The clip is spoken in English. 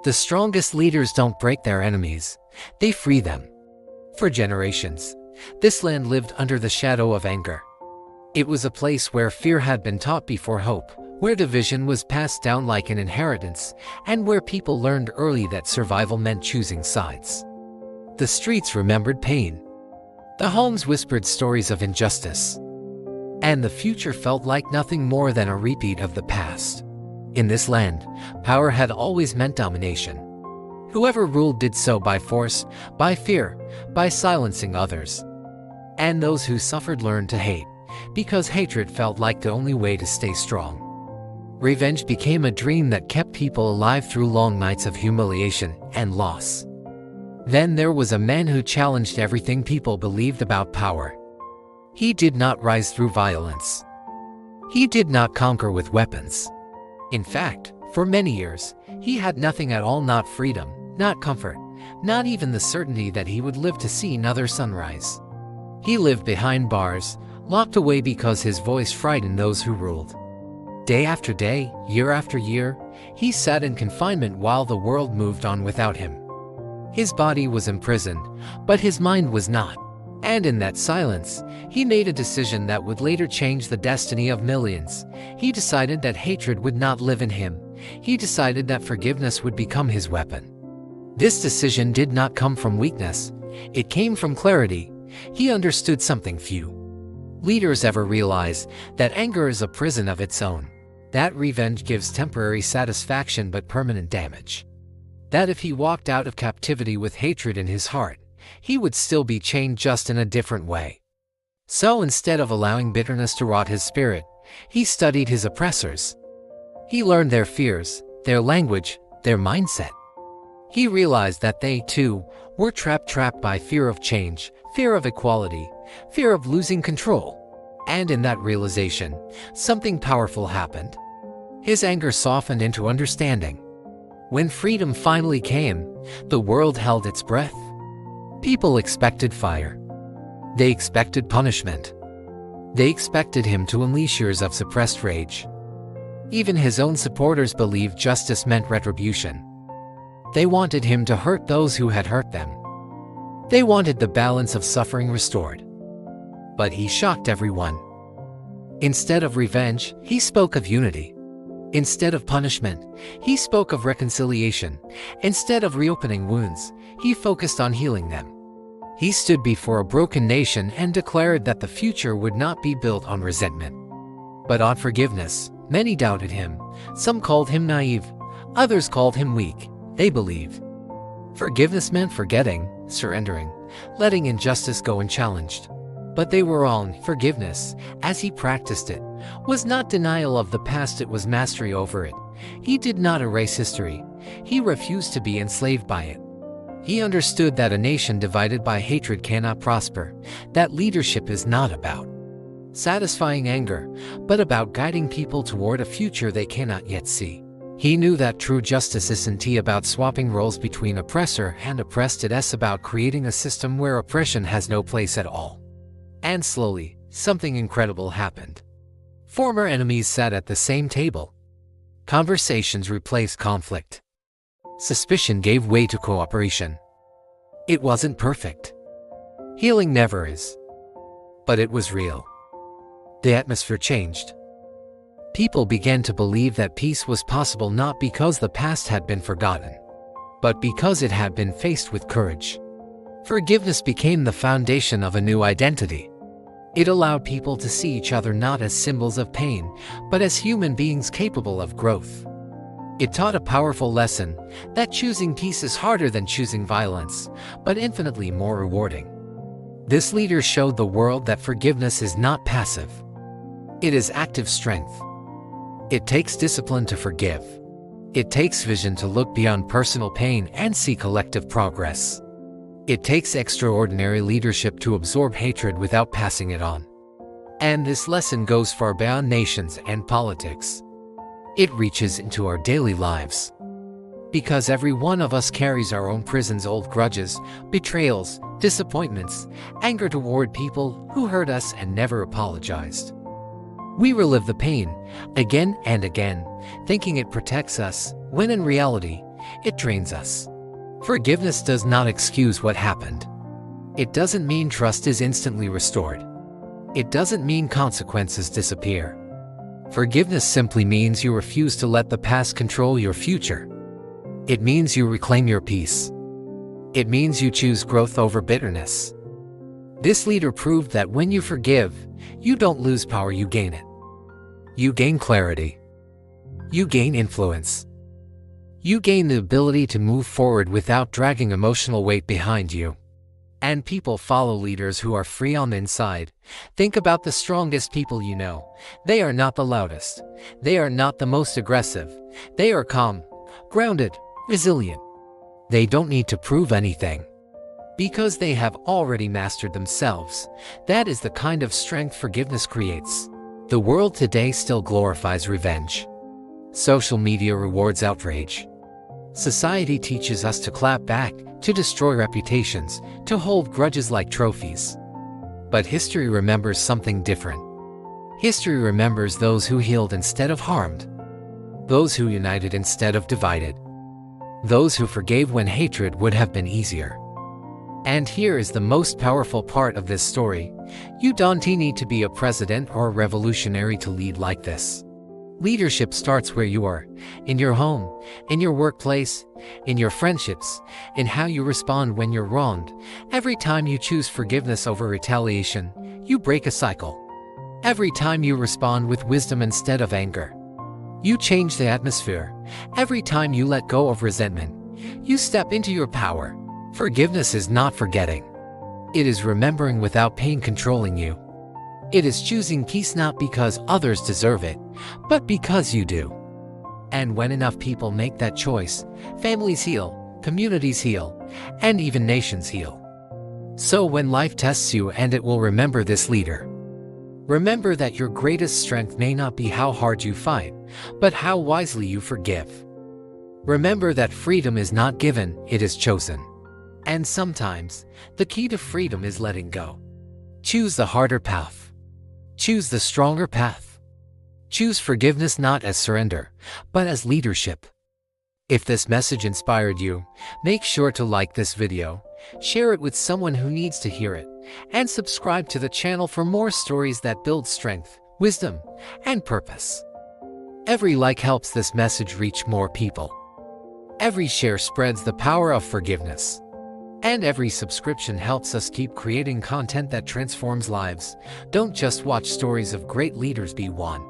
The strongest leaders don't break their enemies, they free them. For generations, this land lived under the shadow of anger. It was a place where fear had been taught before hope, where division was passed down like an inheritance, and where people learned early that survival meant choosing sides. The streets remembered pain. The homes whispered stories of injustice. And the future felt like nothing more than a repeat of the past. In this land, power had always meant domination. Whoever ruled did so by force, by fear, by silencing others. And those who suffered learned to hate, because hatred felt like the only way to stay strong. Revenge became a dream that kept people alive through long nights of humiliation and loss. Then there was a man who challenged everything people believed about power. He did not rise through violence. He did not conquer with weapons. In fact, for many years, he had nothing at all, not freedom, not comfort, not even the certainty that he would live to see another sunrise. He lived behind bars, locked away because his voice frightened those who ruled. Day after day, year after year, he sat in confinement while the world moved on without him. His body was imprisoned, but his mind was not. And in that silence, he made a decision that would later change the destiny of millions. He decided that hatred would not live in him. He decided that forgiveness would become his weapon. This decision did not come from weakness. It came from clarity. He understood something few leaders ever realize, that anger is a prison of its own. That revenge gives temporary satisfaction but permanent damage. That if he walked out of captivity with hatred in his heart, he would still be chained, just in a different way. So instead of allowing bitterness to rot his spirit, he studied his oppressors. He learned their fears, their language, their mindset. He realized that they, too, were trapped by fear of change, fear of equality, fear of losing control. And in that realization, something powerful happened. His anger softened into understanding. When freedom finally came, the world held its breath. People expected fire. They expected punishment. They expected him to unleash years of suppressed rage. Even his own supporters believed justice meant retribution. They wanted him to hurt those who had hurt them. They wanted the balance of suffering restored. But he shocked everyone. Instead of revenge, he spoke of unity. Instead of punishment, he spoke of reconciliation. Instead of reopening wounds, he focused on healing them. He stood before a broken nation and declared that the future would not be built on resentment, but on forgiveness. Many doubted him. Some called him naive. Others called him weak. They believed forgiveness meant forgetting, surrendering, letting injustice go unchallenged. But they were wrong. Forgiveness, as he practiced it, was not denial of the past, it was mastery over it. He did not erase history. He refused to be enslaved by it. He understood that a nation divided by hatred cannot prosper, that leadership is not about satisfying anger, but about guiding people toward a future they cannot yet see. He knew that true justice isn't about swapping roles between oppressor and oppressed, it's about creating a system where oppression has no place at all. And slowly, something incredible happened. Former enemies sat at the same table. Conversations replaced conflict. Suspicion gave way to cooperation. It wasn't perfect. Healing never is. But it was real. The atmosphere changed. People began to believe that peace was possible, not because the past had been forgotten, but because it had been faced with courage. Forgiveness became the foundation of a new identity. It allowed people to see each other not as symbols of pain, but as human beings capable of growth. It taught a powerful lesson, that choosing peace is harder than choosing violence, but infinitely more rewarding. This leader showed the world that forgiveness is not passive. It is active strength. It takes discipline to forgive. It takes vision to look beyond personal pain and see collective progress. It takes extraordinary leadership to absorb hatred without passing it on. And this lesson goes far beyond nations and politics. It reaches into our daily lives. Because every one of us carries our own prisons, old grudges, betrayals, disappointments, anger toward people who hurt us and never apologized. We relive the pain again and again, thinking it protects us, when in reality, it drains us. Forgiveness does not excuse what happened. It doesn't mean trust is instantly restored. It doesn't mean consequences disappear. Forgiveness simply means you refuse to let the past control your future. It means you reclaim your peace. It means you choose growth over bitterness. This leader proved that when you forgive, you don't lose power, you gain it. You gain clarity. You gain influence. You gain the ability to move forward without dragging emotional weight behind you. And people follow leaders who are free on the inside. Think about the strongest people you know. They are not the loudest. They are not the most aggressive. They are calm, grounded, resilient. They don't need to prove anything, because they have already mastered themselves. That is the kind of strength forgiveness creates. The world today still glorifies revenge. Social media rewards outrage. Society teaches us to clap back, to destroy reputations, to hold grudges like trophies. But history remembers something different. History remembers those who healed instead of harmed. Those who united instead of divided. Those who forgave when hatred would have been easier. And here is the most powerful part of this story. You don't need to be a president or a revolutionary to lead like this. Leadership starts where you are, in your home, in your workplace, in your friendships, in how you respond when you're wronged. Every time you choose forgiveness over retaliation, you break a cycle. Every time you respond with wisdom instead of anger, you change the atmosphere. Every time you let go of resentment, you step into your power. Forgiveness is not forgetting. It is remembering without pain controlling you. It is choosing peace not because others deserve it, but because you do. And when enough people make that choice, families heal, communities heal, and even nations heal. So when life tests you, and it will, remember this leader. Remember that your greatest strength may not be how hard you fight, but how wisely you forgive. Remember that freedom is not given, it is chosen. And sometimes, the key to freedom is letting go. Choose the harder path. Choose the stronger path. Choose forgiveness not as surrender, but as leadership. If this message inspired you, make sure to like this video, share it with someone who needs to hear it, and subscribe to the channel for more stories that build strength, wisdom, and purpose. Every like helps this message reach more people. Every share spreads the power of forgiveness. And every subscription helps us keep creating content that transforms lives. Don't just watch stories of great leaders, be one.